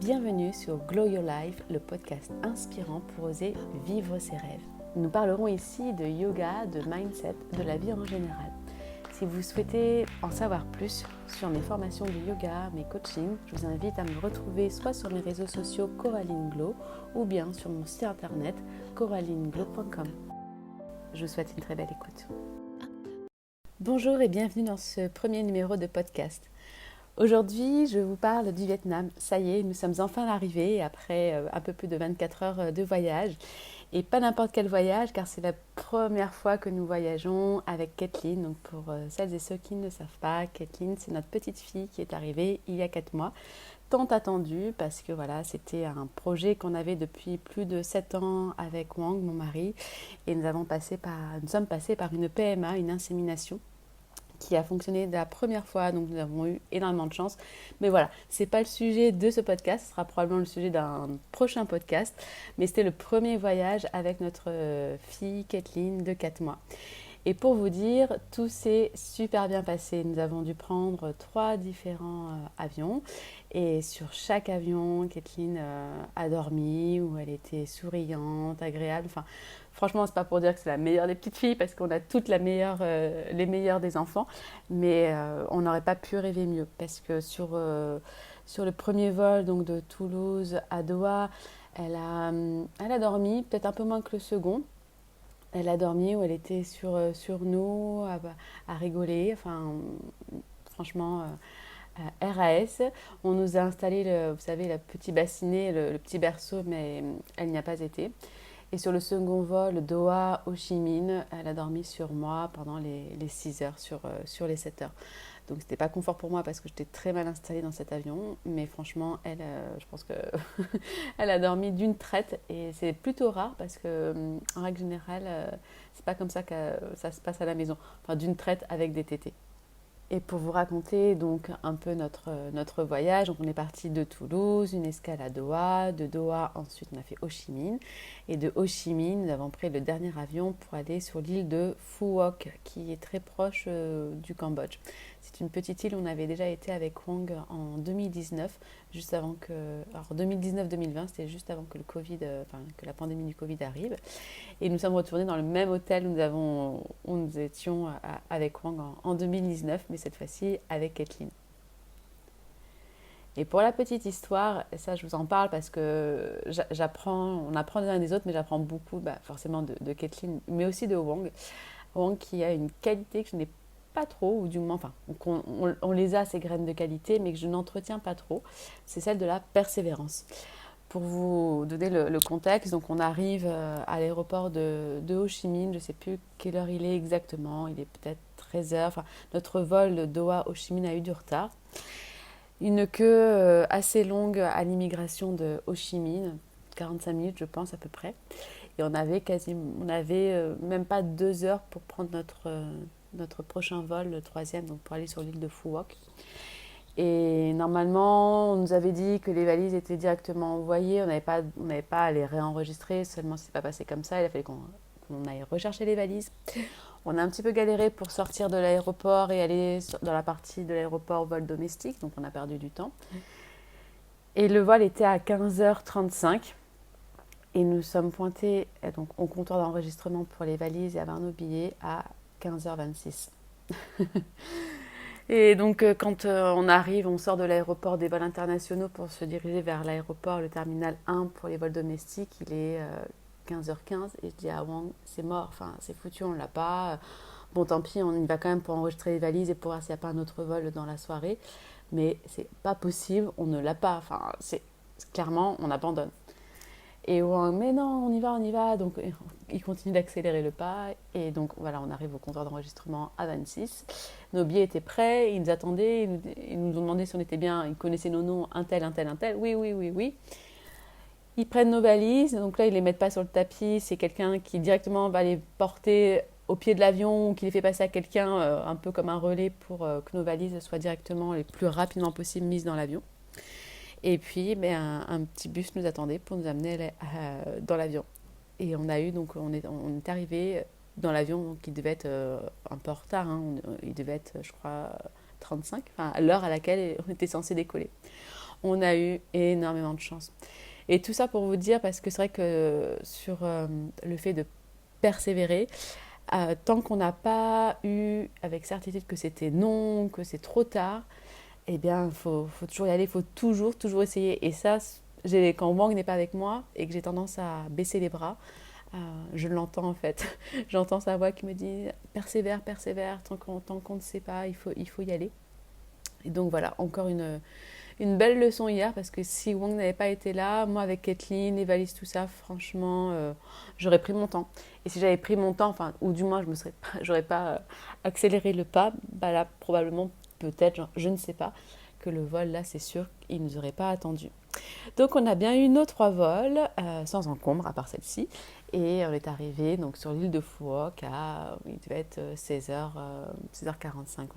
Bienvenue sur Glow Your Life, le podcast inspirant pour oser vivre ses rêves. Nous parlerons ici de yoga, de mindset, de la vie en général. Si vous souhaitez en savoir plus sur mes formations de yoga, mes coachings, je vous invite à me retrouver soit sur mes réseaux sociaux Coraline Glow ou bien sur mon site internet coralineglow.com. Je vous souhaite une très belle écoute. Bonjour et bienvenue dans ce premier numéro de podcast. Aujourd'hui, je vous parle du Vietnam. Ça y est, nous sommes enfin arrivés après un peu plus de 24 heures de voyage. Et pas n'importe quel voyage, car c'est la première fois que nous voyageons avec Kathleen. Donc pour celles et ceux qui ne savent pas, Kathleen, c'est notre petite fille qui est arrivée il y a 4 mois. Tant attendue parce que voilà, c'était un projet qu'on avait depuis plus de 7 ans avec Wang, mon mari. Et nous sommes passés par une PMA, une insémination, qui a fonctionné la première fois, donc nous avons eu énormément de chance. Mais voilà, c'est pas le sujet de ce podcast, ce sera probablement le sujet d'un prochain podcast, mais c'était le premier voyage avec notre fille Kathleen de 4 mois. Et pour vous dire, tout s'est super bien passé. Nous avons dû prendre 3 différents avions. Et sur chaque avion, Kathleen a dormi, où elle était souriante, agréable. Enfin, franchement, c'est pas pour dire que c'est la meilleure des petites filles, parce qu'on a toutes les meilleures des enfants. Mais on n'aurait pas pu rêver mieux. Parce que sur le premier vol donc de Toulouse à Doha, elle a dormi, peut-être un peu moins que le second. Elle a dormi où elle était sur nous, à rigoler. Enfin, franchement, RAS. On nous a installé, vous savez, le petit bassinet, le petit berceau, mais elle n'y a pas été. Et sur le second vol, Doha, Ho Chi Minh, elle a dormi sur moi pendant les 6 heures sur les 7 heures. Donc c'était pas confort pour moi parce que j'étais très mal installée dans cet avion, mais franchement, elle, je pense que elle a dormi d'une traite et c'est plutôt rare parce que en règle générale, c'est pas comme ça que ça se passe à la maison. Enfin, d'une traite avec des tétés. Et pour vous raconter donc un peu notre voyage, donc on est parti de Toulouse, une escale à Doha, de Doha ensuite on a fait Ho Chi Minh et de Ho Chi Minh nous avons pris le dernier avion pour aller sur l'île de Phu Quoc qui est très proche du Cambodge. C'est une petite île où on avait déjà été avec Wang en 2019, juste avant que... Alors 2019-2020, c'était juste avant que que la pandémie du Covid arrive. Et nous sommes retournés dans le même hôtel où nous étions avec Wang en 2019, mais cette fois-ci avec Kathleen. Et pour la petite histoire, et ça je vous en parle parce que on apprend les uns des autres, mais j'apprends beaucoup forcément de Kathleen, mais aussi de Wang. Wang qui a une qualité que je n'ai pas trop, ou du moins, enfin, on les a ces graines de qualité, mais que je n'entretiens pas trop, c'est celle de la persévérance. Pour vous donner le contexte, donc on arrive à l'aéroport de Ho Chi Minh, je ne sais plus quelle heure il est exactement, il est peut-être 13 heures. Enfin, notre vol de Doha-Ho Chi Minh a eu du retard. Une queue assez longue à l'immigration de Ho Chi Minh, 45 minutes je pense à peu près. Et on avait même pas 2 heures pour prendre notre prochain vol, le 3e, donc pour aller sur l'île de Phu Quoc. Et normalement, on nous avait dit que les valises étaient directement envoyées. On n'avait pas à les réenregistrer. Seulement, si c'est pas passé comme ça, il a fallu qu'on aille rechercher les valises. On a un petit peu galéré pour sortir de l'aéroport et aller dans la partie de l'aéroport vol domestique. Donc, on a perdu du temps. Et le vol était à 15h35. Et nous sommes pointés donc, au comptoir d'enregistrement pour les valises et avoir nos billets à 15h26. Et donc quand on arrive, on sort de l'aéroport des vols internationaux pour se diriger vers l'aéroport, le terminal 1 pour les vols domestiques, il est 15h15 et je dis à Wang, c'est mort, enfin c'est foutu, on l'a pas. Bon tant pis, on y va quand même pour enregistrer les valises et pour voir s'il n'y a pas un autre vol dans la soirée. Mais c'est pas possible, on ne l'a pas, enfin c'est clairement on abandonne. Et Wang, mais non, on y va. Donc, il continue d'accélérer le pas. Et donc, voilà, on arrive au comptoir d'enregistrement à 26. Nos billets étaient prêts, ils nous attendaient, ils nous ont demandé si on était bien, ils connaissaient nos noms, un tel. Oui, oui, oui, oui. Ils prennent nos valises, donc là, ils ne les mettent pas sur le tapis. C'est quelqu'un qui directement va les porter au pied de l'avion ou qui les fait passer à quelqu'un, un peu comme un relais pour que nos valises soient directement les plus rapidement possible mises dans l'avion. Et puis, un petit bus nous attendait pour nous amener dans l'avion. Et on est arrivé dans l'avion qui devait être un peu en retard. Il devait être, je crois, 35, enfin, à l'heure à laquelle on était censé décoller. on a eu énormément de chance. Et tout ça pour vous dire, parce que c'est vrai que sur le fait de persévérer, tant qu'on n'a pas eu avec certitude que c'était non, que c'est trop tard, eh bien, faut toujours y aller, il faut toujours essayer. Et ça, quand Wang n'est pas avec moi et que j'ai tendance à baisser les bras, je l'entends en fait. J'entends sa voix qui me dit persévère, tant qu'on ne sait pas, il faut y aller. Et donc voilà, encore une belle leçon hier, parce que si Wang n'avait pas été là, moi avec Kathleen, les valises, tout ça, franchement, j'aurais pris mon temps. Et si j'avais pris mon temps, enfin, ou du moins j'aurais pas accéléré le pas, bah là probablement, peut-être, je ne sais pas, que le vol là, c'est sûr, il ne nous aurait pas attendu. Donc on a bien eu nos 3 vols, sans encombre, à part celle-ci. Et on est arrivé donc, sur l'île de Phuoc il devait être 16h45,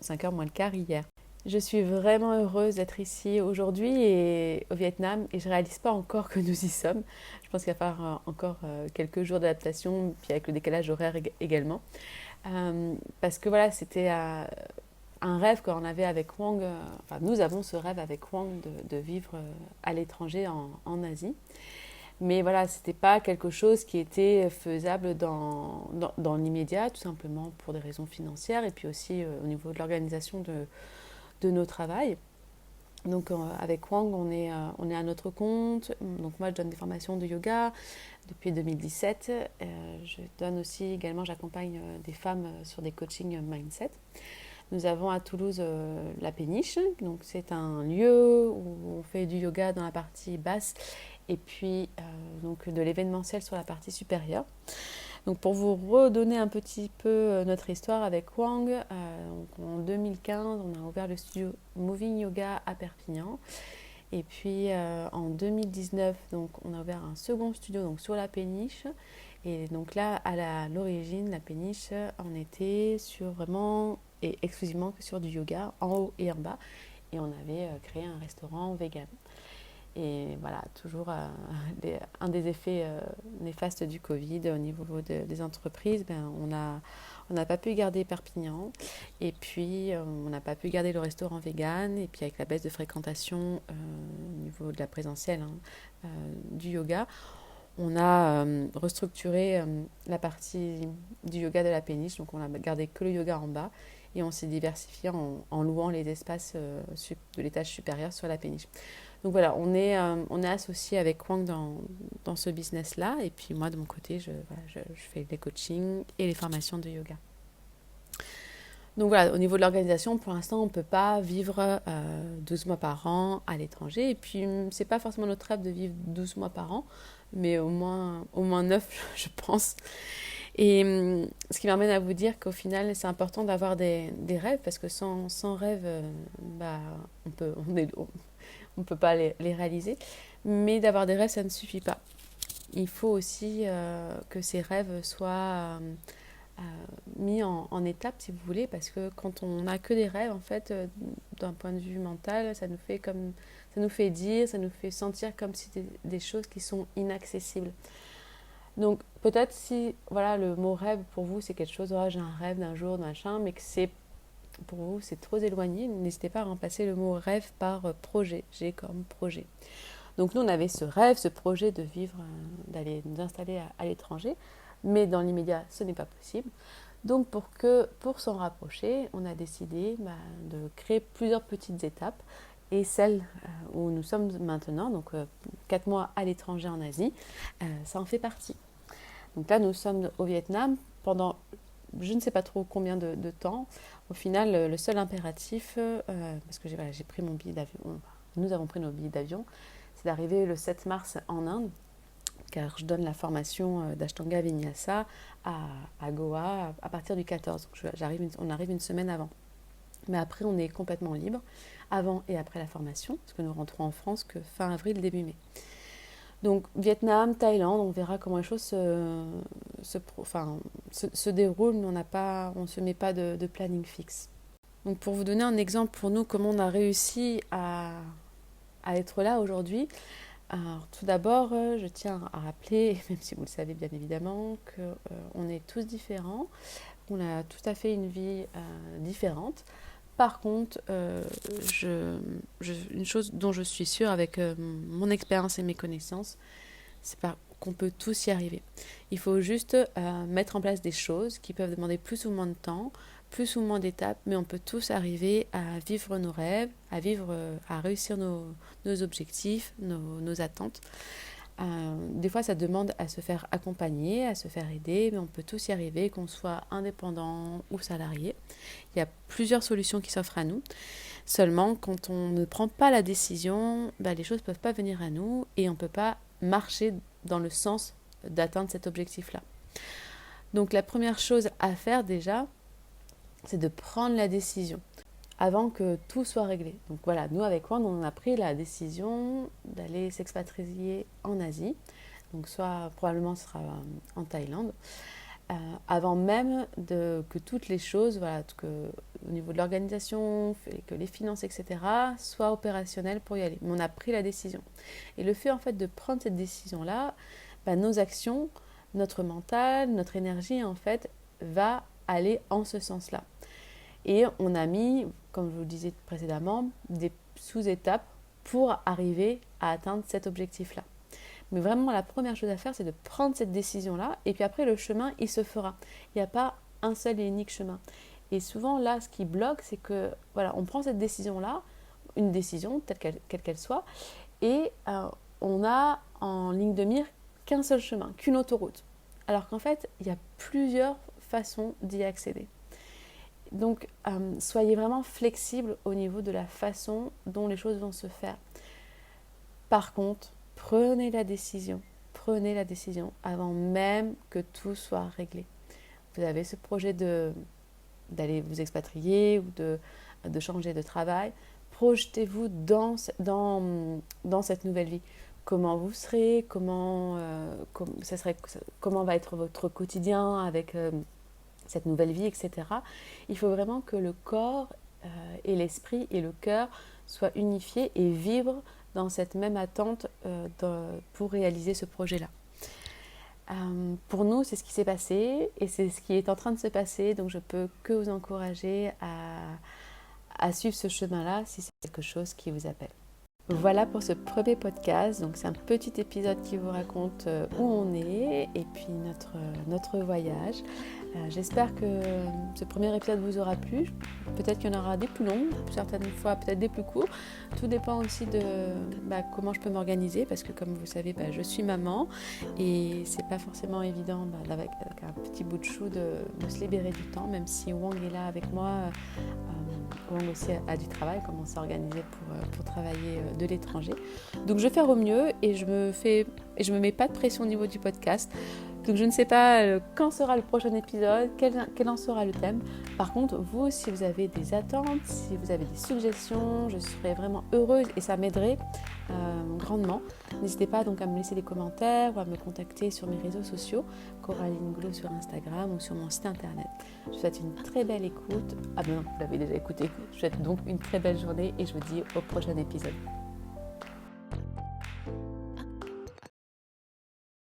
5h moins le quart hier. Je suis vraiment heureuse d'être ici aujourd'hui et au Vietnam, et je ne réalise pas encore que nous y sommes. Je pense qu'il va falloir encore quelques jours d'adaptation, puis avec le décalage horaire également. Parce que voilà, c'était un rêve qu'on avait avec Wang, enfin nous avons ce rêve avec Wang de vivre à l'étranger en Asie. Mais voilà, ce n'était pas quelque chose qui était faisable dans l'immédiat, tout simplement pour des raisons financières et puis aussi au niveau de l'organisation de nos travails. Donc avec Wang, on est à notre compte. Donc moi, je donne des formations de yoga depuis 2017. Je donne aussi également, j'accompagne des femmes sur des coachings mindset. Nous avons à Toulouse la Péniche. Donc c'est un lieu où on fait du yoga dans la partie basse et puis donc de l'événementiel sur la partie supérieure. Donc pour vous redonner un petit peu notre histoire avec Wang, donc en 2015, on a ouvert le studio Moving Yoga à Perpignan. Et puis en 2019, donc, on a ouvert un second studio donc, sur la Péniche. Et donc là, à l'origine, la Péniche, on était sur vraiment et exclusivement que sur du yoga, en haut et en bas. Et on avait créé un restaurant vegan. Et voilà, toujours un des effets néfastes du Covid au niveau des entreprises, on n'a pas pu garder Perpignan et puis on n'a pas pu garder le restaurant vegan et puis avec la baisse de fréquentation au niveau de la présentielle du yoga, on a restructuré la partie du yoga de la péniche, donc on a gardé que le yoga en bas et on s'est diversifié en louant les espaces de l'étage supérieur sur la péniche. Donc voilà, on est associé avec Wang dans ce business-là. Et puis moi, de mon côté, je fais les coachings et les formations de yoga. Donc voilà, au niveau de l'organisation, pour l'instant, on ne peut pas vivre 12 mois par an à l'étranger. Et puis, ce n'est pas forcément notre rêve de vivre 12 mois par an, mais au moins 9, je pense. Et ce qui m'amène à vous dire qu'au final, c'est important d'avoir des rêves, parce que sans rêve, on ne peut pas les réaliser, mais d'avoir des rêves, ça ne suffit pas. Il faut aussi que ces rêves soient mis en étapes, si vous voulez, parce que quand on n'a que des rêves, en fait, d'un point de vue mental, ça nous fait sentir comme si c'était des choses qui sont inaccessibles. Donc peut-être si voilà, le mot rêve pour vous, c'est quelque chose, j'ai un rêve d'un jour, machin, mais que pour vous, c'est trop éloigné, n'hésitez pas à remplacer le mot rêve par projet. J'ai comme projet. Donc nous, on avait ce rêve, ce projet de vivre, d'aller nous installer à l'étranger, mais dans l'immédiat, ce n'est pas possible. Donc pour s'en rapprocher, on a décidé de créer plusieurs petites étapes. Et celle où nous sommes maintenant, donc 4 mois à l'étranger en Asie, ça en fait partie. Donc là, nous sommes au Vietnam pendant je ne sais pas trop combien de temps. Au final, le seul impératif, parce que j'ai pris mon billet d'avion, nous avons pris nos billets d'avion, c'est d'arriver le 7 mars en Inde, car je donne la formation d'Ashtanga Vinyasa à Goa à partir du 14. Donc on arrive une semaine avant. Mais après, on est complètement libre, avant et après la formation, parce que nous rentrons en France que fin avril, début mai. Donc Vietnam, Thaïlande, on verra comment les choses se déroulent, mais on ne se met pas de planning fixe. Donc pour vous donner un exemple pour nous, comment on a réussi à être là aujourd'hui, alors, tout d'abord, je tiens à rappeler, même si vous le savez bien évidemment, qu'on est tous différents, on a tout à fait une vie différente, Par contre, une chose dont je suis sûre avec mon expérience et mes connaissances, c'est qu'on peut tous y arriver. Il faut juste mettre en place des choses qui peuvent demander plus ou moins de temps, plus ou moins d'étapes, mais on peut tous arriver à vivre nos rêves, à réussir nos objectifs, nos attentes. Des fois, ça demande à se faire accompagner, à se faire aider, mais on peut tous y arriver, qu'on soit indépendant ou salarié. Il y a plusieurs solutions qui s'offrent à nous. Seulement, quand on ne prend pas la décision, les choses ne peuvent pas venir à nous et on ne peut pas marcher dans le sens d'atteindre cet objectif-là. Donc, la première chose à faire déjà, c'est de prendre la décision avant que tout soit réglé. Donc voilà, nous avec Wand, on a pris la décision d'aller s'expatrier en Asie. Donc soit probablement ce sera en Thaïlande. Avant même que toutes les choses, au niveau de l'organisation, que les finances, etc., soient opérationnelles pour y aller. Mais on a pris la décision. Et le fait en fait de prendre cette décision-là, nos actions, notre mental, notre énergie en fait va aller en ce sens-là. Et on a mis, comme je vous le disais précédemment, des sous-étapes pour arriver à atteindre cet objectif-là. Mais vraiment, la première chose à faire, c'est de prendre cette décision-là. Et puis après, le chemin, il se fera. Il n'y a pas un seul et unique chemin. Et souvent, là, ce qui bloque, c'est que, on prend cette décision-là, une décision, quelle qu'elle soit, et on a en ligne de mire qu'un seul chemin, qu'une autoroute. Alors qu'en fait, il y a plusieurs façons d'y accéder. Donc, soyez vraiment flexible au niveau de la façon dont les choses vont se faire. Par contre, prenez la décision avant même que tout soit réglé. Vous avez ce projet d'aller vous expatrier ou de changer de travail. Projetez-vous dans cette nouvelle vie. Comment vous serez, comment va être votre quotidien avec cette nouvelle vie, etc. Il faut vraiment que le corps et l'esprit et le cœur soient unifiés et vibrent dans cette même attente pour réaliser ce projet-là. Pour nous, c'est ce qui s'est passé et c'est ce qui est en train de se passer, donc je peux que vous encourager à suivre ce chemin-là si c'est quelque chose qui vous appelle. Voilà pour ce premier podcast, donc c'est un petit épisode qui vous raconte où on est et puis notre voyage. J'espère que ce premier épisode vous aura plu. Peut-être qu'il y en aura des plus longs, certaines fois peut-être des plus courts. Tout dépend aussi de comment je peux m'organiser parce que comme vous savez, je suis maman et c'est pas forcément évident avec un petit bout de chou de se libérer du temps, même si Wang est là avec moi. Wang aussi a du travail, comment s'organiser pour travailler de l'étranger. Donc je vais faire au mieux et je me mets pas de pression au niveau du podcast. Donc je ne sais pas quand sera le prochain épisode, quel en sera le thème. Par contre, vous, si vous avez des attentes, si vous avez des suggestions, je serais vraiment heureuse et ça m'aiderait grandement. N'hésitez pas donc à me laisser des commentaires ou à me contacter sur mes réseaux sociaux, Coraline Glo sur Instagram ou sur mon site internet. Je vous souhaite une très belle écoute. Ah ben non, vous l'avez déjà écouté. Je vous souhaite donc une très belle journée et je vous dis au prochain épisode.